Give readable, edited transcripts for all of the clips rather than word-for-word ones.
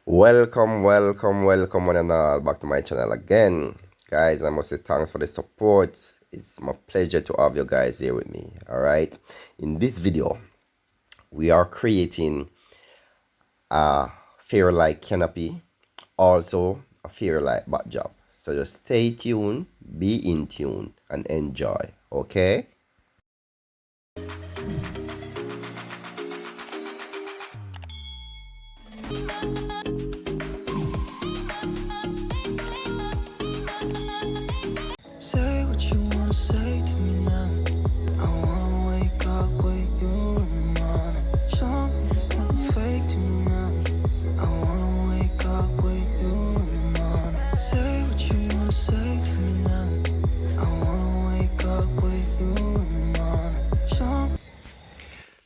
Welcome one and all back to my channel again. Guys, I must say thanks for the support. It's my pleasure to have you guys here with me. Alright. In this video, we are creating a Fairlight canopy, also a Fairlight backdrop. So just stay tuned, be in tune, and enjoy. Okay? Say what you wanna say to me now. I wanna wake up with you in the morning. Show me that you're not fake to me now. I wanna wake up with you in the morning. Say what you wanna say to me now. I wanna wake up with you in the morning. Show me.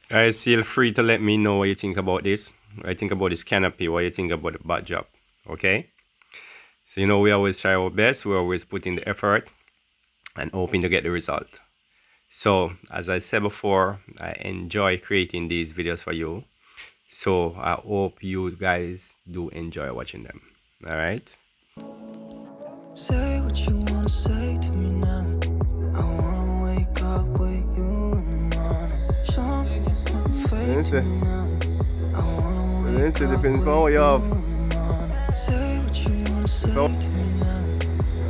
Guys, feel free to let me know what you think about this. What you think about this canopy, what you think about the backdrop. Okay? So we always try our best, we always put in the effort and hoping to get the result. So as I said before, I enjoy creating these videos for you. So I hope you guys do enjoy watching them. Alright? Say what you wanna say to me now. I wanna wake up with you in the morning. Show me that you're not fake to me now. I wanna wake up with you in the morning. Say what you wanna say to me now.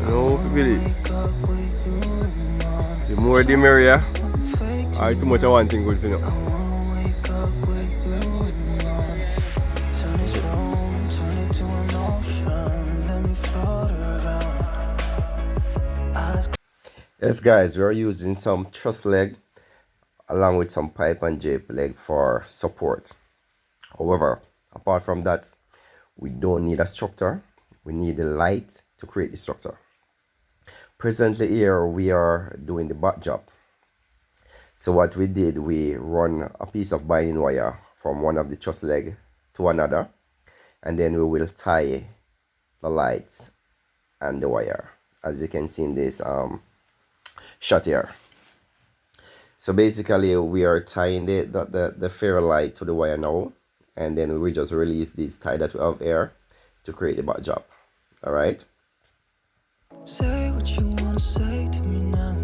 I wanna wake up with you in the morning. The more the merrier. You're not fake to I me too much of one thing good for you. I wanna wake up with you in the morning. Turn this room, turn it to an ocean. Let me float around. Eyes Yes, guys, we're using some truss leg along with some pipe and drape leg for support. However, apart from that, we don't need a structure. We need the light to create the structure. Presently here, we are doing the backdrop. So what we did, we run a piece of binding wire from one of the truss leg to another, and then we will tie the lights and the wire, as you can see in this shot here. So basically we are tying the Fairlight to the wire now, and then we just release this tie that we have here to create the backdrop. All right. say what you wanna say to me now.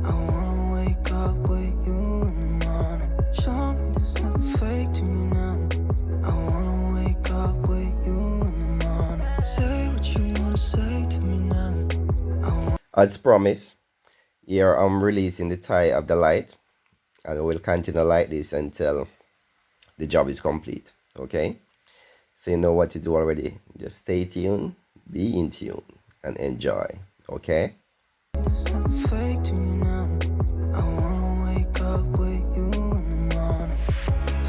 I wanna wake up with you in the morning. Show me there's nothing fake to me now. I wanna wake up with you in the morning. Say what you wanna say to me now. As promised, here I'm releasing the tie of the light, and we'll continue like this until the job is complete. Okay, so you know what to do already. Just stay tuned, be in tune, and enjoy. Okay. Nothing fake to me now. I wanna wake up with you in the morning.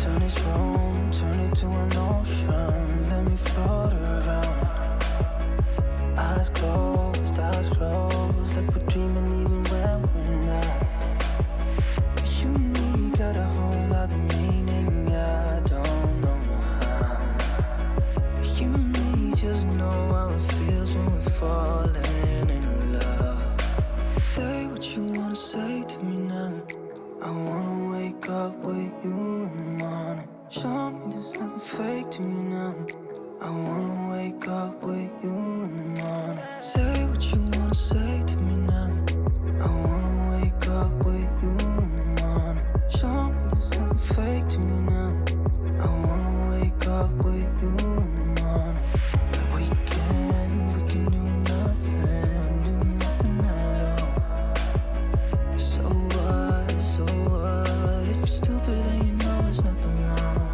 Turn this room, turn it to an ocean. Let me float around. Eyes closed, like we're dreaming even when we're not. You and me got a whole other meaning, I don't know how. You and me just know how it feels when we're falling in love. Say what you wanna say to me now. I wanna wake up with you in the morning. Show me there's nothing fake to me now. I wanna wake up with you in the morning. Say what you wanna say to me now. I wanna wake up with you in the morning. Show me there's nothing fake to me now. I wanna wake up with you in the morning. We can do nothing at all. So what? If you're stupid, then you know it's nothing wrong.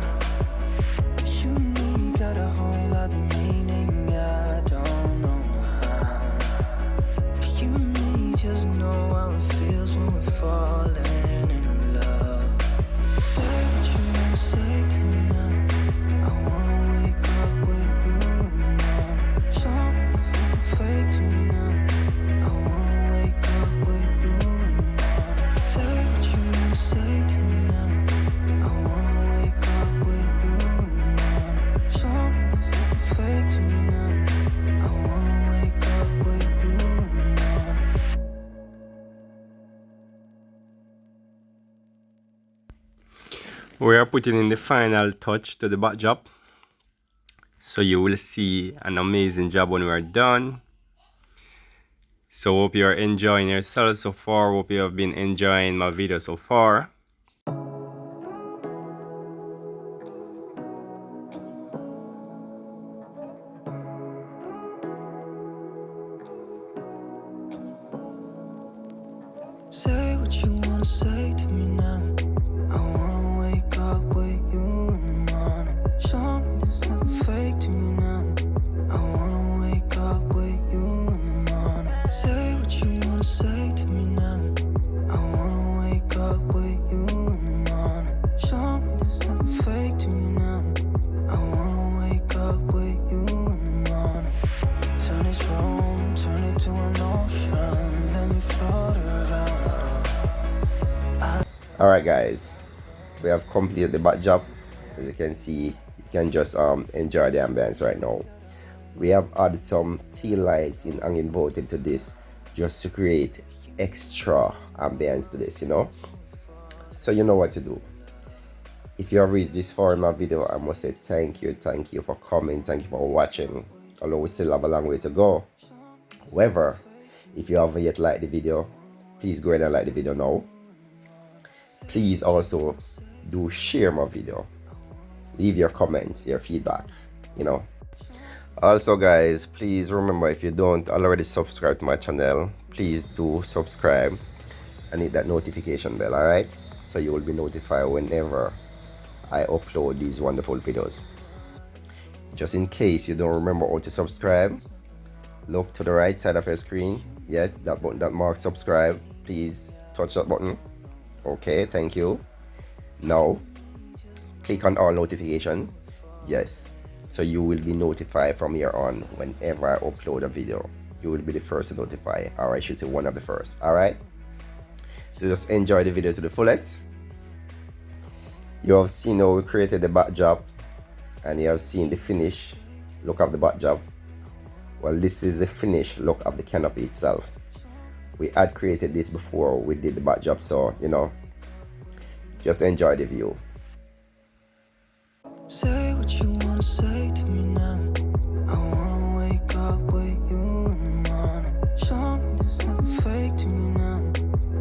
You and me got a whole other meaning, I don't know how. You and me just know how it feels when we're falling in love. Say what you wanna say to me now. I wanna wake up with you in the morning. Show me there's nothing fake to me now. I wanna wake up with you in the morning. Say what you wanna say to me now. I wanna wake up with you in the morning. Show me there's nothing fake to me now. I wanna wake up with you in the morning. We are putting in the final touch to the backdrop. So you will see an amazing job when we're done. So hope you're enjoying yourself so far. Hope you have been enjoying my video so far. Say what you wanna say to me now. I wanna wake up with you in the morning. Show me there's nothing fake to me now. I wanna wake up with you in the morning. Say what you wanna say to me now. I wanna wake up with you in the morning. Show me there's nothing fake to me now. I wanna wake up with you in the morning. Turn this room, turn it to an ocean. Let me float around. Alright guys, we have completed the back job. As you can see, you can just enjoy the ambience right now. We have added some tail lights in hanging voltage to this just to create extra ambience to this, you know. So you know what to do. If you have reached this far in my video, I must say thank you for coming, thank you for watching, although we still have a long way to go. However, if you haven't yet liked the video, please go ahead and like the video now. Please also do share my video, leave your comments, your feedback, you know. Also guys, please remember, if you don't already subscribe to my channel, please do subscribe and hit that notification bell, alright, so you will be notified whenever I upload these wonderful videos. Just in case you don't remember how to subscribe, look to the right side of your screen. Yes, that button that marks subscribe, please touch that button. Okay, thank you. Now click on all notification. Yes, so you will be notified from here on whenever I upload a video. You will be the first to notify, or I should say one of the first. Alright, so just enjoy the video to the fullest. You have seen how we created the back job, and you have seen the finish look of the back job. Well, this is the finished look of the canopy itself. We had created this before we did the back job, so you know, just enjoy the view. Say what you wanna say to me now. I wanna wake up with you in the morning. Show me there's nothing fake to me now.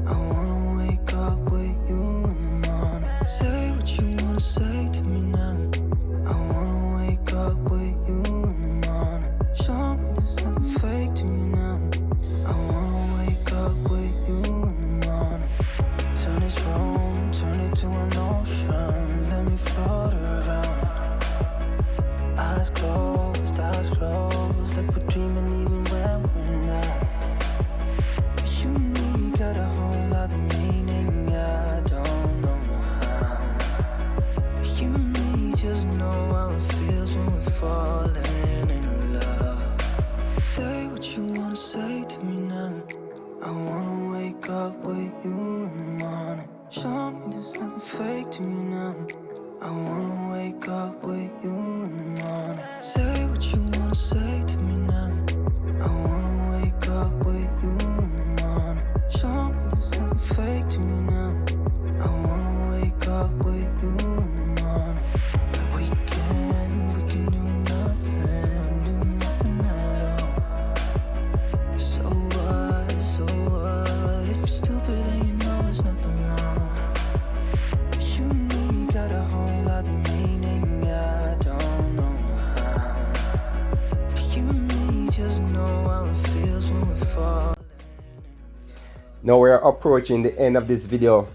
I wanna wake up with you in the morning. Say what you wanna say to me now. I wanna wake up with you in the morning. Show me there's nothing fake to me now. I wanna wake up with you in the morning. Turn this room, turn it to an ocean. Let me float around. Eyes closed, like we're dreaming even when we're not. You and me got a whole other meaning, I don't know how. You and me just know how it feels when we're falling in love. Say what you wanna say to me now. I wanna wake up with you in the morning. Show me there's nothing fake to me now. I wanna wake up with you in the morning. Say what you wanna say to me now. I wanna wake up with you in the morning. Show me there's nothing fake to me now. I wanna wake up with you in the morning. We can do nothing at all. So what? If you're stupid, then you know it's nothing wrong. You and me got a whole other meaning, I don't know how. You and me just know how it feels when we fall. Now we're approaching the end of this video.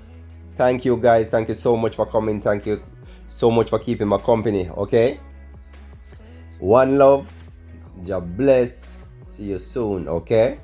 Thank you guys, thank you so much for coming, thank you so much for keeping my company. Okay, one love, God bless, see you soon. Okay.